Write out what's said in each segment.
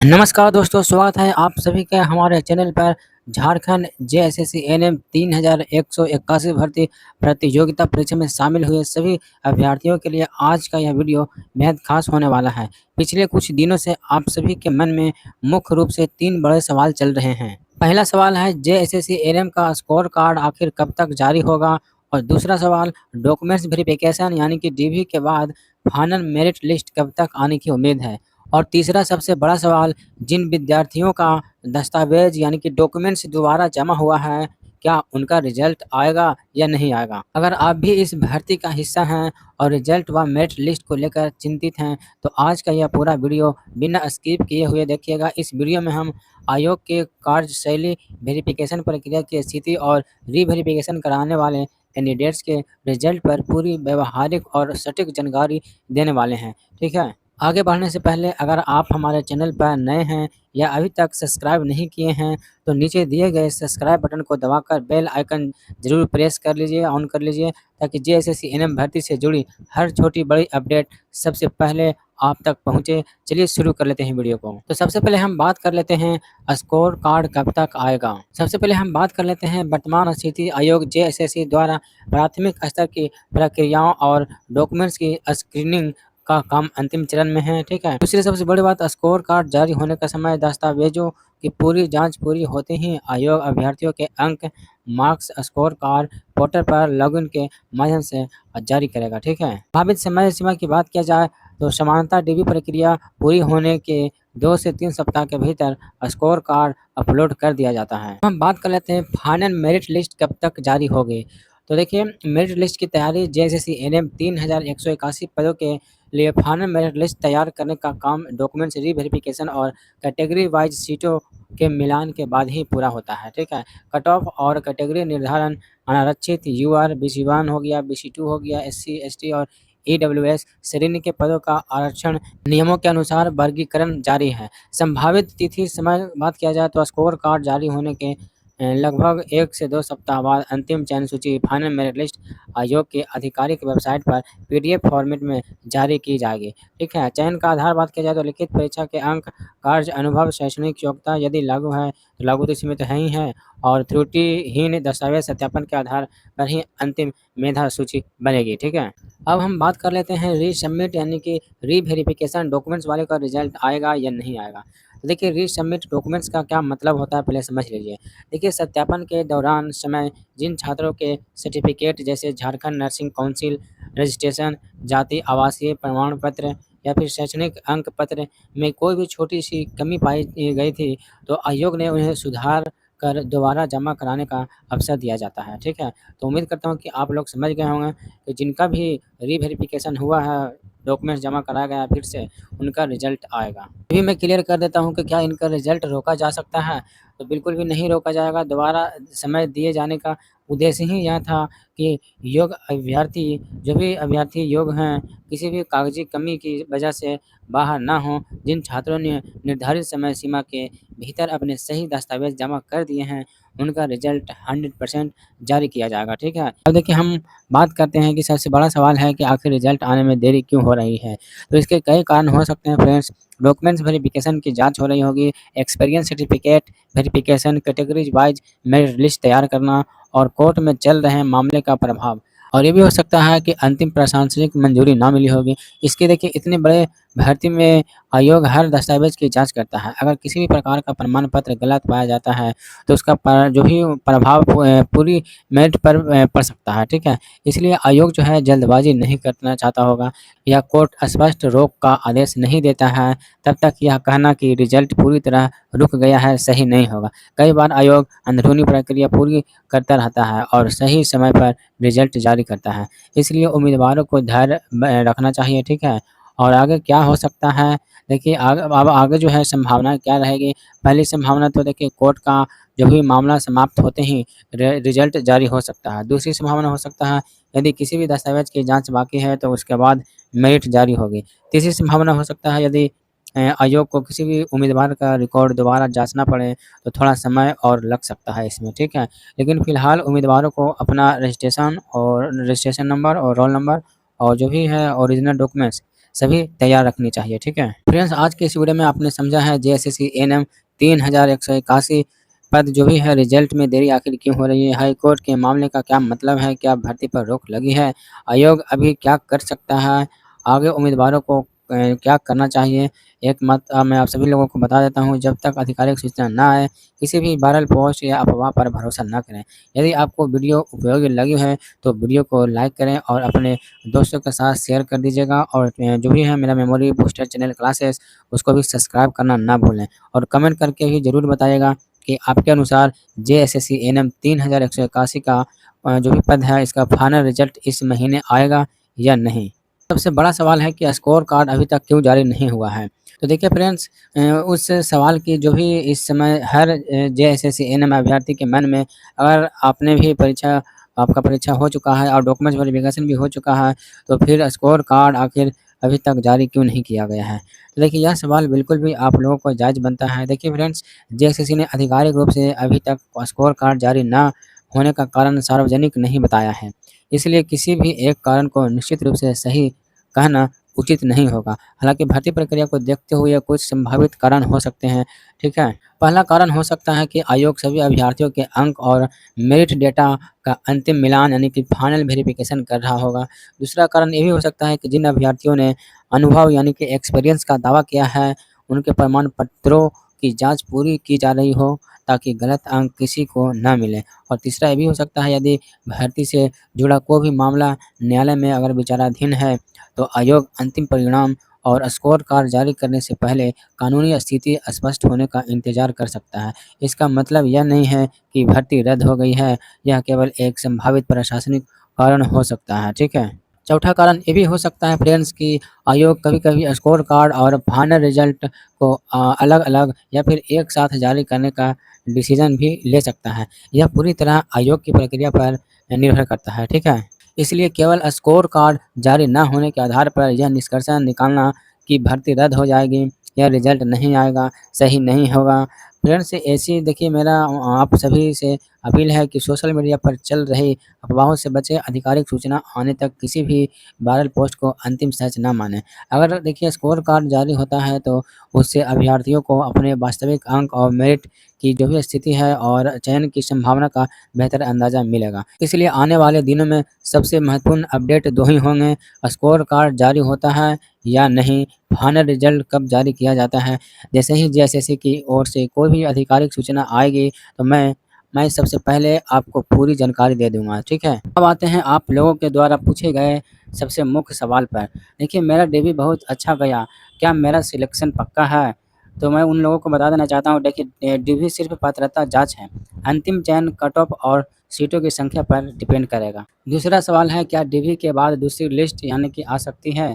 नमस्कार दोस्तों, स्वागत है आप सभी का हमारे चैनल पर। झारखंड जेएसएससी एनएम 3181 भर्ती प्रतियोगिता परीक्षा में शामिल हुए सभी अभ्यर्थियों के लिए आज का यह वीडियो बेहद खास होने वाला है। पिछले कुछ दिनों से आप सभी के मन में मुख्य रूप से 3 बड़े सवाल चल रहे हैं। पहला सवाल है, जेएसएससी एनएम का स्कोर कार्ड आखिर कब तक जारी होगा। और दूसरा सवाल, डॉक्यूमेंट्स वेरिफिकेशन यानी कि डीवी के बाद फाइनल मेरिट लिस्ट कब तक आने की उम्मीद है। और तीसरा सबसे बड़ा सवाल, जिन विद्यार्थियों का दस्तावेज यानी कि डॉक्यूमेंट्स दोबारा जमा हुआ है, क्या उनका रिजल्ट आएगा या नहीं आएगा। अगर आप भी इस भर्ती का हिस्सा हैं और रिजल्ट व मेरिट लिस्ट को लेकर चिंतित हैं, तो आज का यह पूरा वीडियो बिना स्किप किए हुए देखिएगा। इस वीडियो में हम आयोग के कार्यशैली, वेरिफिकेशन प्रक्रिया की स्थिति और रीवेरिफिकेशन कराने वाले कैंडिडेट्स के रिजल्ट पर पूरी व्यवहारिक और सटीक जानकारी देने वाले हैं। ठीक है, आगे बढ़ने से पहले अगर आप हमारे चैनल पर नए हैं या अभी तक सब्सक्राइब नहीं किए हैं, तो नीचे दिए गए सब्सक्राइब बटन को दबाकर बेल आइकन जरूर प्रेस कर लीजिए, ऑन कर लीजिए, ताकि जेएसएससी एनएम भर्ती से जुड़ी हर छोटी बड़ी अपडेट सबसे पहले आप तक पहुंचे। चलिए शुरू कर लेते हैं वीडियो को। तो सबसे पहले हम बात कर लेते हैं स्कोर कार्ड कब तक आएगा। सबसे पहले हम बात कर लेते हैं वर्तमान स्थिति। आयोग जेएसएससी द्वारा प्राथमिक स्तर की प्रक्रियाओं और डॉक्यूमेंट्स की स्क्रीनिंग का काम अंतिम चरण में है। ठीक है, दूसरी सबसे बड़ी बात, स्कोर कार्ड जारी होने का समय। दस्तावेजों की पूरी जांच पूरी होते ही आयोग अभ्यर्थियों के अंक, मार्क्स, स्कोर कार्ड पोर्टल पर लॉगिन के माध्यम से जारी करेगा। ठीक है, भावित समय सीमा की बात किया जाए तो सामान्यतः डीबी प्रक्रिया पूरी होने के 2 से 3 सप्ताह के भीतर स्कोर कार्ड अपलोड कर दिया जाता है। हम बात कर लेते हैं फाइनल मेरिट लिस्ट कब तक जारी होगी। तो देखिए, मेरिट लिस्ट की तैयारी जेएसएससी एनएम 3181 पदों के लिए फाइनल मेरिट लिस्ट तैयार करने का काम डॉक्यूमेंट्स री-वेरिफिकेशन और कैटेगरी वाइज सीटों के मिलान के बाद ही पूरा होता है। ठीक है, कट ऑफ और कैटेगरी निर्धारण, अनारक्षित, यूआर, बीसी 1 हो गया, बीसी 2 हो गया, एससी, एसटी और ईडब्ल्यूएस श्रेणी के पदों का आरक्षण नियमों के अनुसार वर्गीकरण जारी है। संभावित तिथि समय बात किया जाए तो स्कोर कार्ड जारी होने के लगभग 1 से 2 सप्ताह बाद अंतिम चयन सूची फाइनल मेरिट लिस्ट आयोग के आधिकारिक वेबसाइट पर पीडीएफ फॉर्मेट में जारी की जाएगी। ठीक है, चयन का आधार बात किया जाए तो लिखित परीक्षा के अंक, कार्य अनुभव, शैक्षणिक योग्यता यदि लागू है तो लागू तो इसमें तो है ही है, और त्रुटिहीन दस्तावेज सत्यापन के आधार पर ही अंतिम मेधा सूची बनेगी। ठीक है, अब हम बात कर लेते हैं रीसबमिट यानी कि रीवेरिफिकेशन डॉक्यूमेंट्स वाले का रिजल्ट आएगा या नहीं आएगा। तो देखिए, रीसबमिट डॉक्यूमेंट्स का क्या मतलब होता है पहले समझ लीजिए। देखिए, सत्यापन के दौरान समय जिन छात्रों के सर्टिफिकेट जैसे झारखंड नर्सिंग काउंसिल रजिस्ट्रेशन, जाति आवासीय प्रमाण पत्र या फिर शैक्षणिक अंक पत्र में कोई भी छोटी सी कमी पाई गई थी, तो आयोग ने उन्हें सुधार कर दोबारा जमा कराने का अवसर दिया जाता है। ठीक है, तो उम्मीद करता हूँ कि आप लोग समझ गए होंगे कि जिनका भी रीवेरिफिकेशन हुआ है, डॉक्यूमेंट्स जमा कराया गया फिर से, उनका रिजल्ट आएगा। अभी मैं क्लियर कर देता हूँ कि क्या इनका रिजल्ट रोका जा सकता है। तो बिल्कुल भी नहीं रोका जाएगा। दोबारा समय दिए जाने का उद्देश्य ही यह था कि योग्य अभ्यर्थी, जो भी अभ्यर्थी योग्य हैं, किसी भी कागजी कमी की वजह से बाहर ना हों। जिन छात्रों ने निर्धारित समय सीमा के भीतर अपने सही दस्तावेज जमा कर दिए हैं, उनका रिजल्ट 100% जारी किया जाएगा। ठीक है, अब देखिए, हम बात करते हैं कि सबसे बड़ा सवाल है कि आखिर रिजल्ट आने में देरी क्यों हो रही है। तो इसके कई कारण हो सकते हैं फ्रेंड्स। डॉक्यूमेंट्स वेरिफिकेशन की जांच हो रही होगी, experience certificate verification, categories wise merit list तैयार करना और कोर्ट में चल रहे मामले का प्रभाव। और ये भी हो सकता है कि अंतिम प्रशासनिक मंजूरी ना मिली होगी। इसके देखिए, इतने बड़े भर्ती में आयोग हर दस्तावेज की जांच करता है। अगर किसी भी प्रकार का प्रमाण पत्र गलत पाया जाता है, तो उसका जो भी प्रभाव पूरी मेरिट पर पड़ सकता है। ठीक है, इसलिए आयोग जो है जल्दबाजी नहीं करना चाहता होगा, या कोर्ट स्पष्ट रोक का आदेश नहीं देता है तब तक यह कहना कि रिजल्ट पूरी तरह रुक गया है सही नहीं होगा। कई बार आयोग अंदरूनी प्रक्रिया पूरी करता रहता है और सही समय पर रिजल्ट जारी करता है। इसलिए उम्मीदवारों को धैर्य रखना चाहिए। ठीक है, और आगे क्या हो सकता है, देखिए अब आगे जो है संभावनाएं क्या रहेगी। पहली संभावना तो देखिए, कोर्ट का जो भी मामला समाप्त होते ही रिजल्ट जारी हो सकता है। दूसरी संभावना हो सकता है, यदि किसी भी दस्तावेज की जांच बाकी है तो उसके बाद मेरिट जारी होगी। तीसरी संभावना हो सकता है, यदि आयोग को किसी भी उम्मीदवार का रिकॉर्ड दोबारा जांचना पड़े तो थोड़ा समय और लग सकता है इसमें। ठीक है, लेकिन फिलहाल उम्मीदवारों को अपना रजिस्ट्रेशन नंबर और रोल नंबर और जो भी है ओरिजिनल डॉक्यूमेंट्स सभी तैयार रखनी चाहिए। ठीक है फ्रेंड्स, आज के इस वीडियो में आपने समझा है जेएसएससी एएनएम 3181 पद जो भी है रिजल्ट में देरी आखिर क्यों हो रही है, हाई कोर्ट के मामले का क्या मतलब है, क्या भर्ती पर रोक लगी है, आयोग अभी क्या कर सकता है, आगे उम्मीदवारों को क्या करना चाहिए। एक मत मैं आप सभी लोगों को बता देता हूँ, जब तक आधिकारिक सूचना ना आए किसी भी वायरल पोस्ट या अफवाह पर भरोसा ना करें। यदि आपको वीडियो उपयोगी लगी है तो वीडियो को लाइक करें और अपने दोस्तों के साथ शेयर कर दीजिएगा, और जो भी है मेरा मेमोरी बूस्टर चैनल क्लासेस उसको भी सब्सक्राइब करना ना भूलें, और कमेंट करके भी ज़रूर बताइएगा कि आपके अनुसार जेएसएससी एएनएम 3181 का जो भी पद है इसका फाइनल रिजल्ट इस महीने आएगा या नहीं। सबसे बड़ा सवाल है कि स्कोर कार्ड अभी तक क्यों जारी नहीं हुआ है। तो देखिए फ्रेंड्स, उस सवाल की जो भी इस समय हर जेएसएससी एएनएम अभ्यर्थी के मन में, अगर आपने भी आपका परीक्षा हो चुका है और डॉक्यूमेंट्स वेरिफिकेशन भी हो चुका है, तो फिर स्कोर कार्ड आखिर अभी तक जारी क्यों नहीं किया गया है। तो देखिए यह सवाल बिल्कुल भी आप लोगों को जायज़ बनता है। देखिए फ्रेंड्स, जेएसएससी ने आधिकारिक रूप से अभी तक स्कोर कार्ड जारी ना होने का कारण सार्वजनिक नहीं बताया है। इसलिए किसी भी एक कारण को निश्चित रूप से सही कहना उचित नहीं होगा। हालाँकि भर्ती प्रक्रिया को देखते हुए कुछ संभावित कारण हो सकते हैं, ठीक है। पहला कारण हो सकता है कि आयोग सभी अभ्यर्थियों के अंक और मेरिट डेटा का अंतिम मिलान यानी कि फाइनल वेरिफिकेशन कर रहा होगा। दूसरा कारण ये भी हो सकता है कि जिन अभ्यर्थियों ने अनुभव यानी कि एक्सपीरियंस का दावा किया है, उनके प्रमाण पत्रों की जाँच पूरी की जा रही हो ताकि गलत अंक किसी को ना मिले। और तीसरा ये भी हो सकता है, यदि भर्ती से जुड़ा कोई भी मामला न्यायालय में अगर विचाराधीन है, तो आयोग अंतिम परिणाम और स्कोर कार्ड जारी करने से पहले कानूनी स्थिति स्पष्ट होने का इंतजार कर सकता है। इसका मतलब यह नहीं है कि भर्ती रद्द हो गई है, यह केवल एक संभावित प्रशासनिक कारण हो सकता है, ठीक है। चौथा कारण ये भी हो सकता है फ्रेंड्स कि आयोग कभी-कभी स्कोर कार्ड और फाइनल रिजल्ट को अलग-अलग या फिर एक साथ जारी करने का डिसीजन भी ले सकता है। यह पूरी तरह आयोग की प्रक्रिया पर निर्भर करता है, ठीक है। इसलिए केवल स्कोर कार्ड जारी न होने के आधार पर यह निष्कर्ष निकालना कि भर्ती रद्द हो जाएगी या रिजल्ट नहीं आएगा, सही नहीं होगा। फ्रेंड्स, ऐसी देखिए मेरा आप सभी से अपील है कि सोशल मीडिया पर चल रही अफवाहों से बचें, आधिकारिक सूचना आने तक किसी भी वायरल पोस्ट को अंतिम सच न मानें। अगर देखिए स्कोर कार्ड जारी होता है तो उससे अभ्यर्थियों को अपने वास्तविक अंक और मेरिट की जो भी स्थिति है और चयन की संभावना का बेहतर अंदाज़ा मिलेगा। इसलिए आने वाले दिनों में सबसे महत्वपूर्ण अपडेट 2 ही होंगे, स्कोर कार्ड जारी होता है या नहीं, फाइनल रिजल्ट कब जारी किया जाता है। जैसे ही जेएसएससी की ओर से कोई भी आधिकारिक सूचना आएगी तो मैं सबसे पहले आपको पूरी जानकारी दे दूँगा, ठीक है। अब आते हैं आप लोगों के द्वारा पूछे गए सबसे मुख्य सवाल पर। देखिए मेरा डेब्यू बहुत अच्छा गया, क्या मेरा सिलेक्शन पक्का है? तो मैं उन लोगों को बता देना चाहता हूँ, देखिए डिग्री सिर्फ पात्रता जाँच है, अंतिम चयन कट ऑफ और सीटों की संख्या पर डिपेंड करेगा। दूसरा सवाल है, क्या डिग्री के बाद दूसरी लिस्ट यानी कि आ सकती है?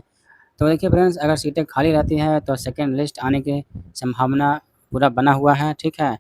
तो देखिए फ्रेंड्स, अगर सीटें खाली रहती हैं तो सेकंड लिस्ट आने की संभावना पूरा बना हुआ है, ठीक है।